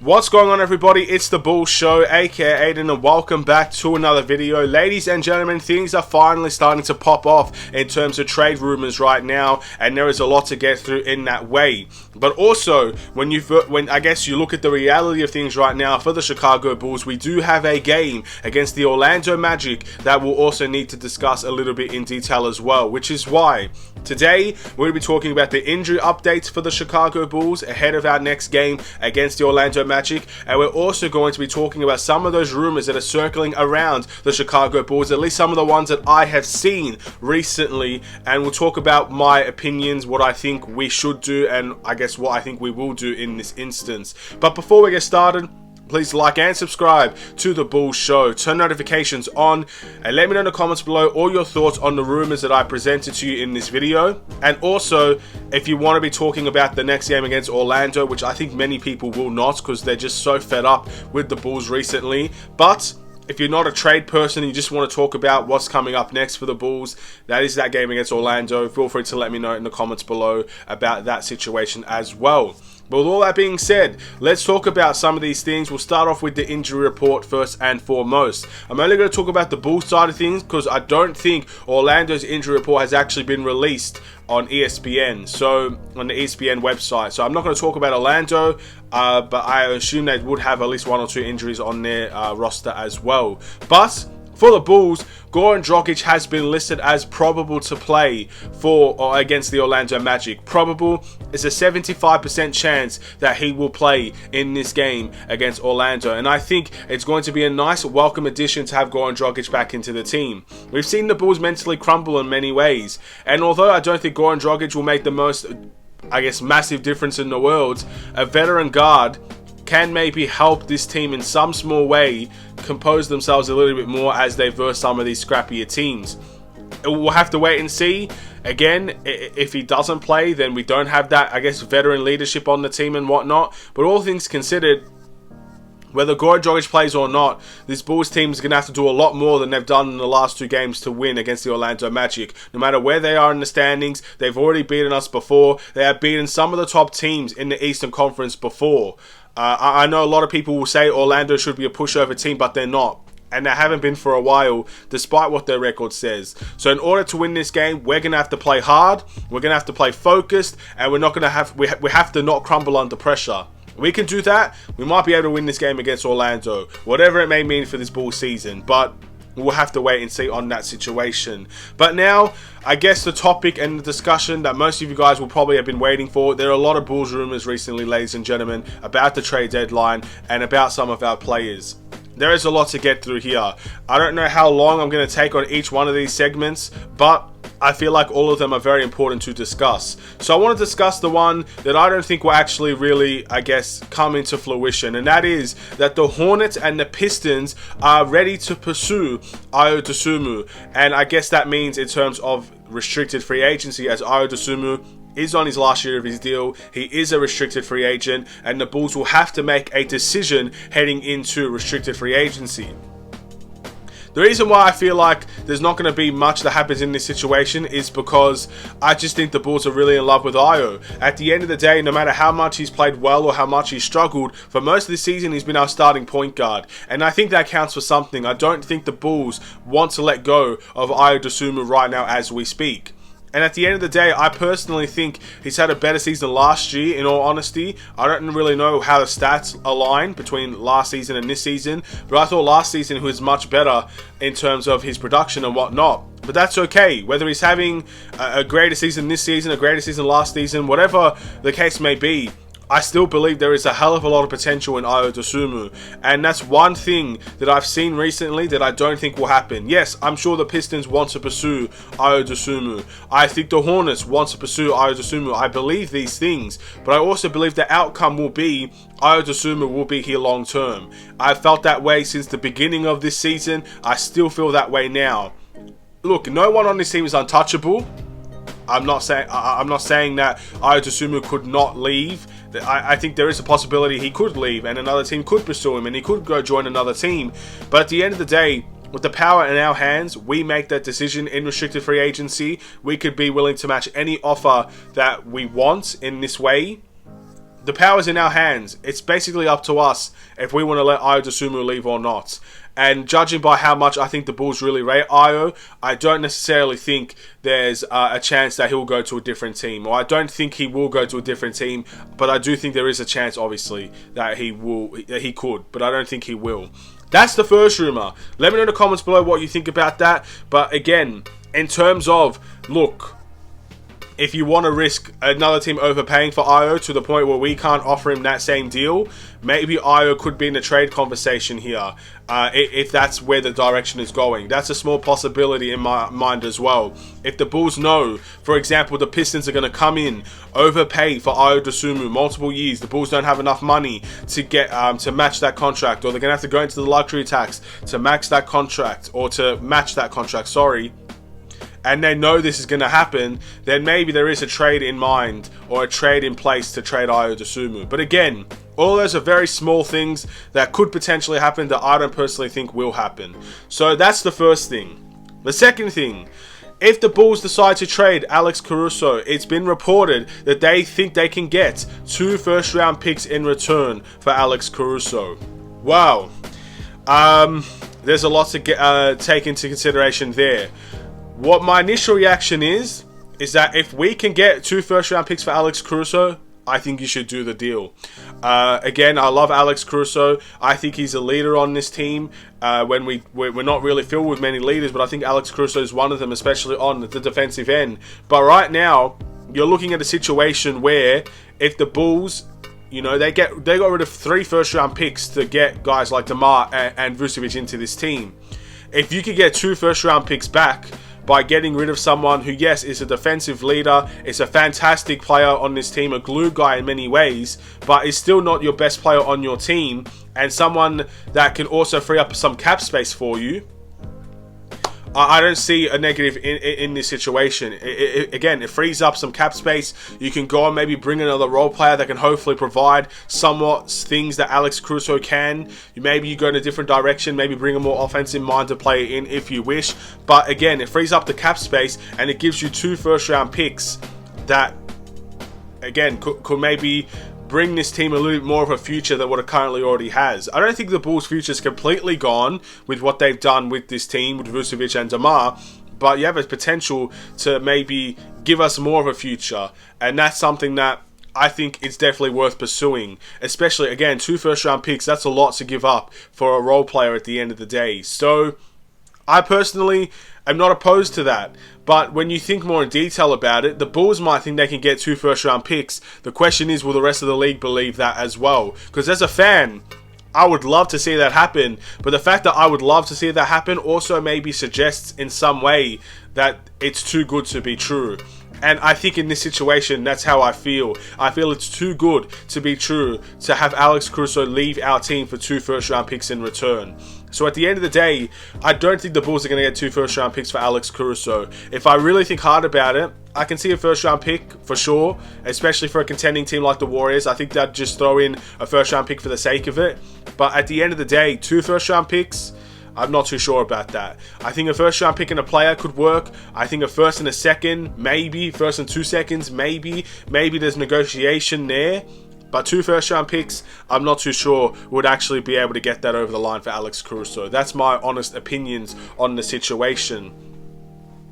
What's going on, everybody? It's the Bulls Show, aka Aiden, and welcome back to another video. Ladies and gentlemen, things are finally starting to pop off in terms of trade rumors right now, and there is a lot to get through in that way. But also, when I guess you look at the reality of things right now for the Chicago Bulls, we do have a game against the Orlando Magic that we'll also need to discuss a little bit in detail as well, which is why today we're going to be talking about the injury updates for the Chicago Bulls ahead of our next game against the Orlando Magic, and we're also going to be talking about some of those rumors that are circling around the Chicago Bulls, at least some of the ones that I have seen recently, and we'll talk about my opinions, what I think we should do, and I guess what I think we will do in this instance. But before we get started, please like and subscribe to the Bulls Show. Turn notifications on and let me know in the comments below all your thoughts on the rumors that I presented to you in this video. And also, if you want to be talking about the next game against Orlando, which I think many people will not because they're just so fed up with the Bulls recently. But if you're not a trade person and you just want to talk about what's coming up next for the Bulls, that is that game against Orlando. Feel free to let me know in the comments below about that situation as well. But with all that being said, let's talk about some of these things. We'll start off with the injury report first and foremost. I'm only going to talk about the Bulls side of things because I don't think Orlando's injury report has actually been released on ESPN, so on the ESPN website. So I'm not going to talk about Orlando, but I assume they would have at least one or two injuries on their roster as well. But for the Bulls, Goran Dragic has been listed as probable to play for or against the Orlando Magic. Probable is a 75% chance that he will play in this game against Orlando. And I think it's going to be a nice, welcome addition to have Goran Dragic back into the team. We've seen the Bulls mentally crumble in many ways. And although I don't think Goran Dragic will make the most, I guess, massive difference in the world, a veteran guard can maybe help this team in some small way compose themselves a little bit more as they verse some of these scrappier teams. We'll have to wait and see. Again, if he doesn't play, then we don't have that, I guess, veteran leadership on the team and whatnot. But all things considered, whether Goran Dragic plays or not, this Bulls team is going to have to do a lot more than they've done in the last two games to win against the Orlando Magic. No matter where they are in the standings, they've already beaten us before. They have beaten some of the top teams in the Eastern Conference before. I know a lot of people will say Orlando should be a pushover team, but they're not. And they haven't been for a while, despite what their record says. So in order to win this game, we're going to have to play hard, we're going to have to play focused, and we have to not crumble under pressure. We can do that. We might be able to win this game against Orlando, whatever it may mean for this Bulls season. But we'll have to wait and see on that situation. But now, I guess the topic and the discussion that most of you guys will probably have been waiting for. There are a lot of Bulls rumors recently, ladies and gentlemen, about the trade deadline and about some of our players. There is a lot to get through here. I don't know how long I'm going to take on each one of these segments, but I feel like all of them are very important to discuss. So I want to discuss the one that I don't think will actually really, I guess, come into fruition. And that is that the Hornets and the Pistons are ready to pursue Ayo Dosunmu. And I guess that means in terms of restricted free agency, as Ayo Dosunmu is on his last year of his deal. He is a restricted free agent, and the Bulls will have to make a decision heading into restricted free agency. The reason why I feel like there's not going to be much that happens in this situation is because I just think the Bulls are really in love with Ayo. At the end of the day, no matter how much he's played well or how much he's struggled, for most of the season he's been our starting point guard. And I think that counts for something. I don't think the Bulls want to let go of Ayo Dosunmu right now as we speak. And at the end of the day, I personally think he's had a better season last year, in all honesty. I don't really know how the stats align between last season and this season, but I thought last season he was much better in terms of his production and whatnot. But that's okay. Whether he's having a greater season this season, a greater season last season, whatever the case may be, I still believe there is a hell of a lot of potential in Ayo Dosunmu. And that's one thing that I've seen recently that I don't think will happen. Yes, I'm sure the Pistons want to pursue Ayo Dosunmu. I think the Hornets want to pursue Ayo Dosunmu. I believe these things. But I also believe the outcome will be Ayo Dosunmu will be here long term. I've felt that way since the beginning of this season. I still feel that way now. Look, no one on this team is untouchable. I'm not saying that Ayo Dosunmu could not leave. I think there is a possibility he could leave and another team could pursue him and he could go join another team. But at the end of the day, with the power in our hands, we make that decision in restricted free agency. We could be willing to match any offer that we want in this way. the power's in our hands. It's basically up to us if we want to let Ayo Dosunmu leave or not. And judging by how much I think the Bulls really rate Ayo, I don't necessarily think there's a chance that he'll go to a different team. Or I don't think he will go to a different team, but I do think there is a chance, obviously, that he could, but I don't think he will. That's the first rumor. Let me know in the comments below what you think about that. But again, in terms of, look, if you want to risk another team overpaying for Ayo to the point where we can't offer him that same deal, maybe Ayo could be in the trade conversation here, if that's where the direction is going. That's a small possibility in my mind as well. If the Bulls know, for example, the Pistons are going to come in, overpay for Ayo Dosunmu multiple years, the Bulls don't have enough money to get to match that contract, or they're going to have to go into the luxury tax to max that contract, or to match that contract, sorry, and they know this is going to happen, then maybe there is a trade in mind or a trade in place to trade Ayo Dosunmu. But again, all those are very small things that could potentially happen that I don't personally think will happen. So that's the first thing. The second thing, if the Bulls decide to trade Alex Caruso, it's been reported that they think they can get 2 first-round picks in return for Alex Caruso. Wow. There's a lot to take into consideration there. What my initial reaction is that if we can get 2 first-round picks for Alex Caruso, I think you should do the deal. Again, I love Alex Caruso. I think he's a leader on this team. When we're not really filled with many leaders, but I think Alex Caruso is one of them, especially on the defensive end. But right now, you're looking at a situation where if the Bulls, you know, they got rid of 3 first-round picks to get guys like DeMar and Vucevic into this team. If you could get 2 first-round picks back by getting rid of someone who, yes, is a defensive leader, is a fantastic player on this team, a glue guy in many ways, but is still not your best player on your team, and someone that can also free up some cap space for you, I don't see a negative in this situation. Again, it frees up some cap space. You can go and maybe bring another role player that can hopefully provide somewhat things that Alex Caruso can. Maybe you go in a different direction, maybe bring a more offensive minded player in if you wish. But again, it frees up the cap space and it gives you 2 first-round picks that, again, could maybe bring this team a little bit more of a future than what it currently already has. I don't think the Bulls' future is completely gone with what they've done with this team, with Vucevic and DeMar, but you have a potential to maybe give us more of a future, and that's something that I think it's definitely worth pursuing. Especially, again, 2 first-round picks, that's a lot to give up for a role player at the end of the day. So I personally am not opposed to that. But when you think more in detail about it, the Bulls might think they can get 2 first-round picks. The question is, will the rest of the league believe that as well? Because as a fan, I would love to see that happen. But the fact that I would love to see that happen also maybe suggests in some way that it's too good to be true. And I think in this situation, that's how I feel. I feel it's too good to be true to have Alex Caruso leave our team for 2 first-round picks in return. So at the end of the day, I don't think the Bulls are going to get 2 first-round picks for Alex Caruso. If I really think hard about it, I can see a first-round pick for sure, especially for a contending team like the Warriors. I think they'd just throw in a first-round pick for the sake of it. But at the end of the day, 2 first-round picks, I'm not too sure about that. I think a first-round pick and a player could work. I think a first and a second, maybe. First and 2 seconds, maybe. Maybe there's negotiation there. But 2 first-round picks, I'm not too sure would actually be able to get that over the line for Alex Caruso. That's my honest opinions on the situation.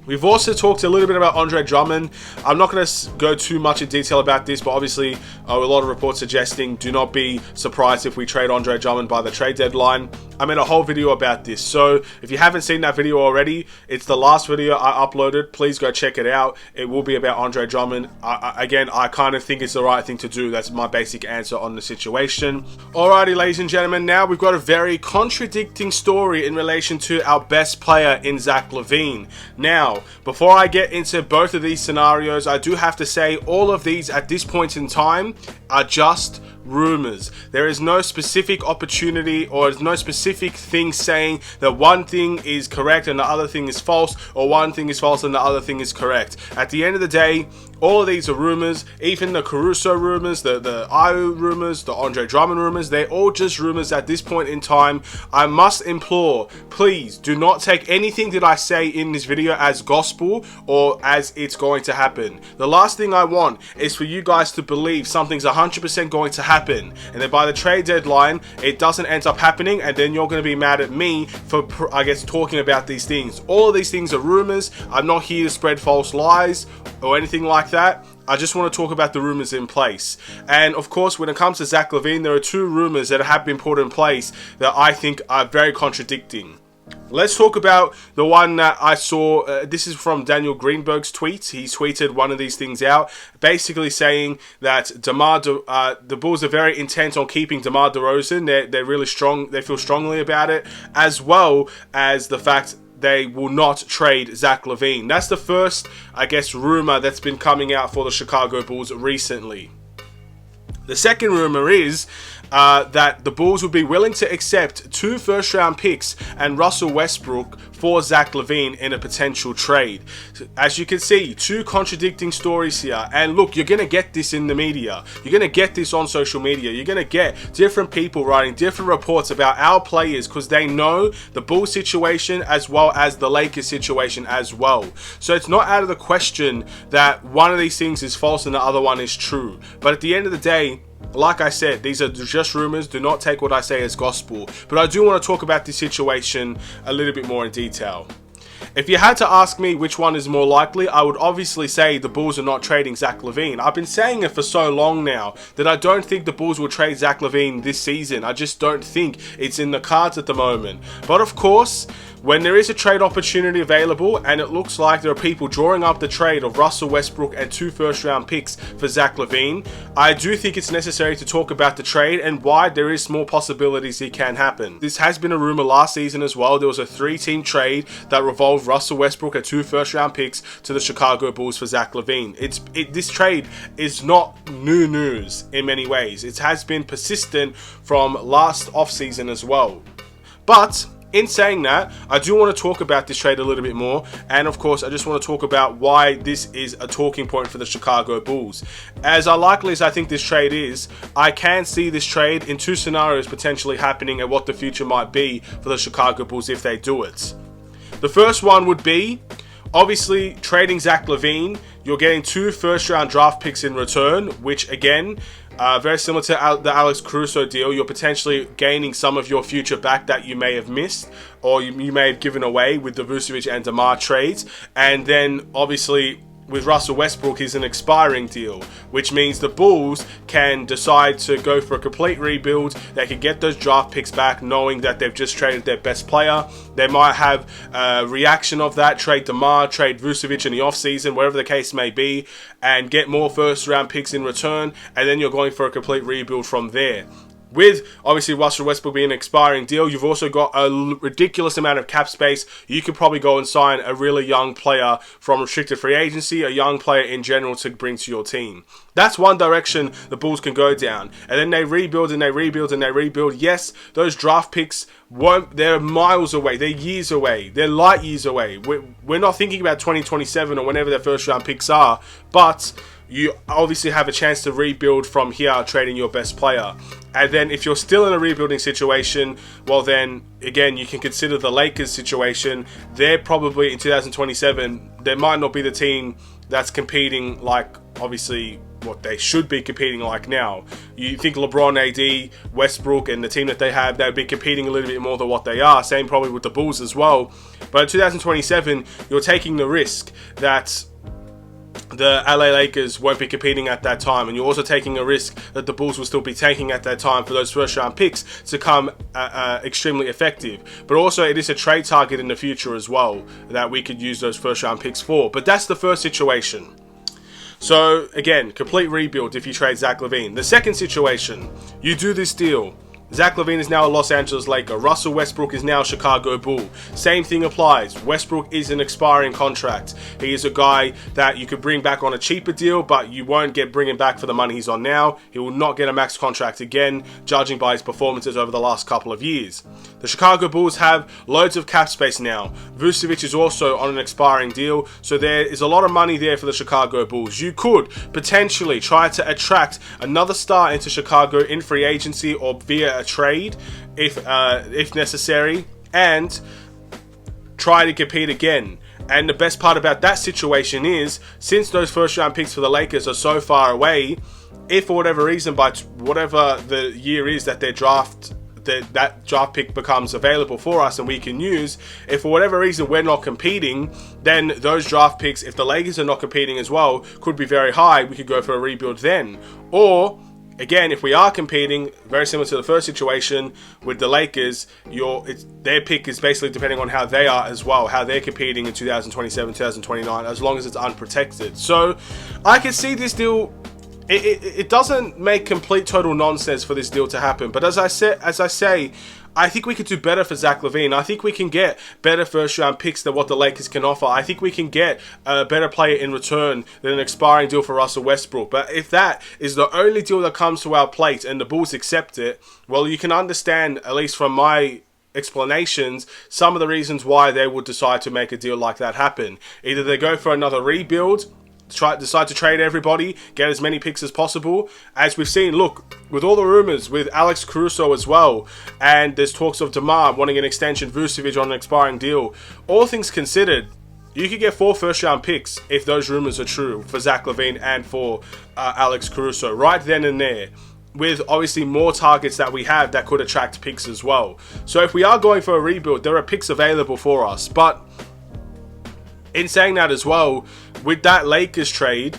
We've also talked a little bit about Andre Drummond. I'm not going to go too much in detail about this, but obviously a lot of reports suggesting do not be surprised if we trade Andre Drummond by the trade deadline. I made a whole video about this, so if you haven't seen that video already, it's the last video I uploaded. Please go check it out. It will be about Andre Drummond. Again, I kind of think it's the right thing to do. That's my basic answer on the situation. Alrighty, ladies and gentlemen, now we've got a very contradicting story in relation to our best player in Zach LaVine. Now, before I get into both of these scenarios, I do have to say all of these at this point in time are just rumors. There is no specific opportunity or no specific thing saying that one thing is correct and the other thing is false, or one thing is false and the other thing is correct. At the end of the day, all of these are rumors. Even the Caruso rumors, the Ayo rumors, the Andre Drummond rumors, they're all just rumors at this point in time. I must implore, please do not take anything that I say in this video as gospel or as it's going to happen. The last thing I want is for you guys to believe something's 100% going to happen, and then by the trade deadline it doesn't end up happening, and then you're going to be mad at me for, I guess, talking about these things. All of these things are rumors. I'm not here to spread false lies or anything like that. I just want to talk about the rumors in place. And of course, when it comes to Zach LaVine, there are two rumors that have been put in place that I think are very contradicting. Let's talk about the one that I saw. This is from Daniel Greenberg's tweets. He tweeted one of these things out, basically saying that the Bulls are very intent on keeping DeMar DeRozan. They're really strong. They feel strongly about it, as well as the fact they will not trade Zach LaVine. That's the first, I guess, rumor that's been coming out for the Chicago Bulls recently. The second rumor is that the Bulls would be willing to accept 2 first-round picks and Russell Westbrook for Zach LaVine in a potential trade. As you can see, 2 contradicting stories here. And look, you're going to get this in the media. You're going to get this on social media. You're going to get different people writing different reports about our players because they know the Bulls situation as well as the Lakers situation as well. So it's not out of the question that one of these things is false and the other one is true. But at the end of the day, like I said, these are just rumors. Do not take what I say as gospel. But I do want to talk about this situation a little bit more in detail. If you had to ask me which one is more likely, I would obviously say the Bulls are not trading Zach LaVine. I've been saying it for so long now that I don't think the Bulls will trade Zach LaVine this season. I just don't think it's in the cards at the moment. But of course, when there is a trade opportunity available and it looks like there are people drawing up the trade of Russell Westbrook and 2 first-round picks for Zach LaVine, I do think it's necessary to talk about the trade and why there is small possibilities it can happen. This has been a rumor last season as well. There was a 3-team trade that revolved Russell Westbrook and 2 first-round picks to the Chicago Bulls for Zach LaVine. This trade is not new news in many ways. It has been persistent from last offseason as well. But in saying that, I do want to talk about this trade a little bit more, and of course I just want to talk about why this is a talking point for the Chicago Bulls. As unlikely as I think this trade is, I can see this trade in 2 scenarios potentially happening and what the future might be for the Chicago Bulls if they do it. The first one would be, obviously, trading Zach LaVine. You're getting 2 first-round draft picks in return, which again, very similar to the Alex Caruso deal. You're potentially gaining some of your future back that you may have missed or you may have given away with the Vucevic and DeMar trades. And then obviously with Russell Westbrook is an expiring deal, which means the Bulls can decide to go for a complete rebuild. They can get those draft picks back knowing that they've just traded their best player. They might have a reaction of that, trade DeMar, trade Vucevic in the offseason, whatever the case may be, and get more first round picks in return, and then you're going for a complete rebuild from there. With, obviously, Russell Westbrook being an expiring deal, you've also got a ridiculous amount of cap space. You could probably go and sign a really young player from restricted free agency, a young player in general to bring to your team. That's one direction the Bulls can go down. And then they rebuild and they rebuild and they rebuild. Yes, those draft picks they're miles away. They're years away. They're light years away. We're not thinking about 2027 or whenever their first round picks are, but you obviously have a chance to rebuild from here, trading your best player. And then if you're still in a rebuilding situation, well then, again, you can consider the Lakers situation. They're probably, in 2027, they might not be the team that's competing like, obviously, what they should be competing like now. You think LeBron, AD, Westbrook, and the team that they have, they would be competing a little bit more than what they are. Same probably with the Bulls as well. But in 2027, you're taking the risk that the LA Lakers won't be competing at that time, and you're also taking a risk that the Bulls will still be taking at that time for those first round picks to come extremely effective. But also it is a trade target in the future as well that we could use those first round picks for. But that's the first situation. So again, complete rebuild if you trade Zach LaVine. The second situation, you do this deal. Zach LaVine is now a Los Angeles Laker. Russell Westbrook is now a Chicago Bull. Same thing applies. Westbrook is an expiring contract. He is a guy that you could bring back on a cheaper deal, but you won't bring him back for the money he's on now. He will not get a max contract again, judging by his performances over the last couple of years. The Chicago Bulls have loads of cap space now. Vucevic is also on an expiring deal, so there is a lot of money there for the Chicago Bulls. You could potentially try to attract another star into Chicago in free agency or via a trade if necessary, and try to compete again. And the best part about that situation is, since those first round picks for the Lakers are so far away, if for whatever reason, by whatever the year is that their that draft pick becomes available for us and we can use, if for whatever reason we're not competing, then those draft picks, if the Lakers are not competing as well, could be very high. We could go for a rebuild then. Or again, if we are competing, very similar to the first situation with the Lakers, their pick is basically depending on how they are as well, how they're competing in 2027, 2029, as long as it's unprotected. So I can see this deal. It doesn't make complete total nonsense for this deal to happen, but as I say, I think we could do better for Zach LaVine. I think we can get better first round picks than what the Lakers can offer. I think we can get a better player in return than an expiring deal for Russell Westbrook. But if that is the only deal that comes to our plate and the Bulls accept it, well, you can understand, at least from my explanations, some of the reasons why they would decide to make a deal like that happen. Either they go for another rebuild, decide to trade everybody, get as many picks as possible. As we've seen, look, with all the rumors with Alex Caruso as well, and there's talks of DeMar wanting an extension, Vucevic on an expiring deal. All things considered, you could get 4 first-round picks if those rumors are true for Zach LaVine and for Alex Caruso right then and there, with obviously more targets that we have that could attract picks as well. So if we are going for a rebuild, there are picks available for us. But in saying that as well, with that Lakers trade,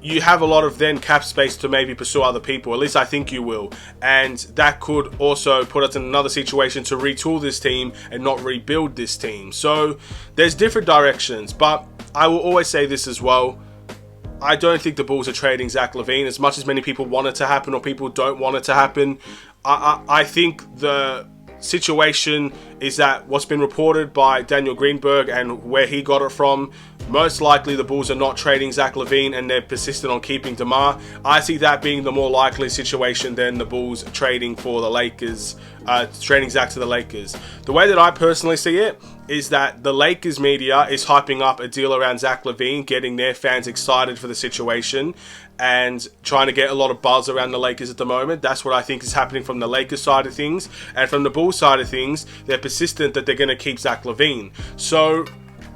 you have a lot of then cap space to maybe pursue other people. At least I think you will. And that could also put us in another situation to retool this team and not rebuild this team. So there's different directions. But I will always say this as well. I don't think the Bulls are trading Zach LaVine as much as many people want it to happen or people don't want it to happen. I think the situation is that what's been reported by Daniel Greenberg and where he got it from, most likely the Bulls are not trading Zach LaVine and they're persistent on keeping DeMar. I see that being the more likely situation than the Bulls trading for the Lakers, trading Zach to the Lakers. The way that I personally see it is that the Lakers media is hyping up a deal around Zach LaVine, getting their fans excited for the situation and trying to get a lot of buzz around the Lakers at the moment. That's what I think is happening from the Lakers side of things. And from the Bulls side of things, they're persistent that they're going to keep Zach LaVine. So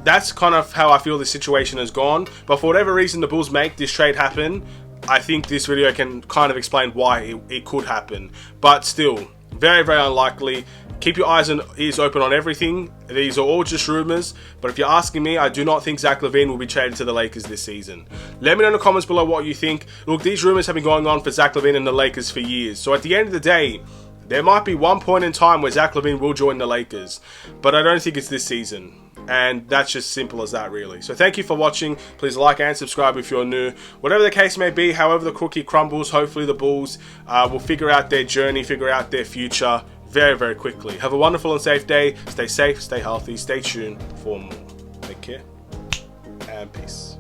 that's kind of how I feel the situation has gone. But for whatever reason the Bulls make this trade happen, I think this video can kind of explain why it could happen. But still, very, very unlikely. Keep your eyes and ears open on everything. These are all just rumors, but if you're asking me, I do not think Zach LaVine will be traded to the Lakers this season. Let me know in the comments below what you think. Look, these rumors have been going on for Zach LaVine and the Lakers for years. So at the end of the day, there might be one point in time where Zach LaVine will join the Lakers, but I don't think it's this season. And that's just simple as that, really. So thank you for watching. Please like and subscribe if you're new. Whatever the case may be, however the cookie crumbles, hopefully the Bulls will figure out their journey, figure out their future very, very quickly. Have a wonderful and safe day. Stay safe, stay healthy, stay tuned for more. Take care and peace.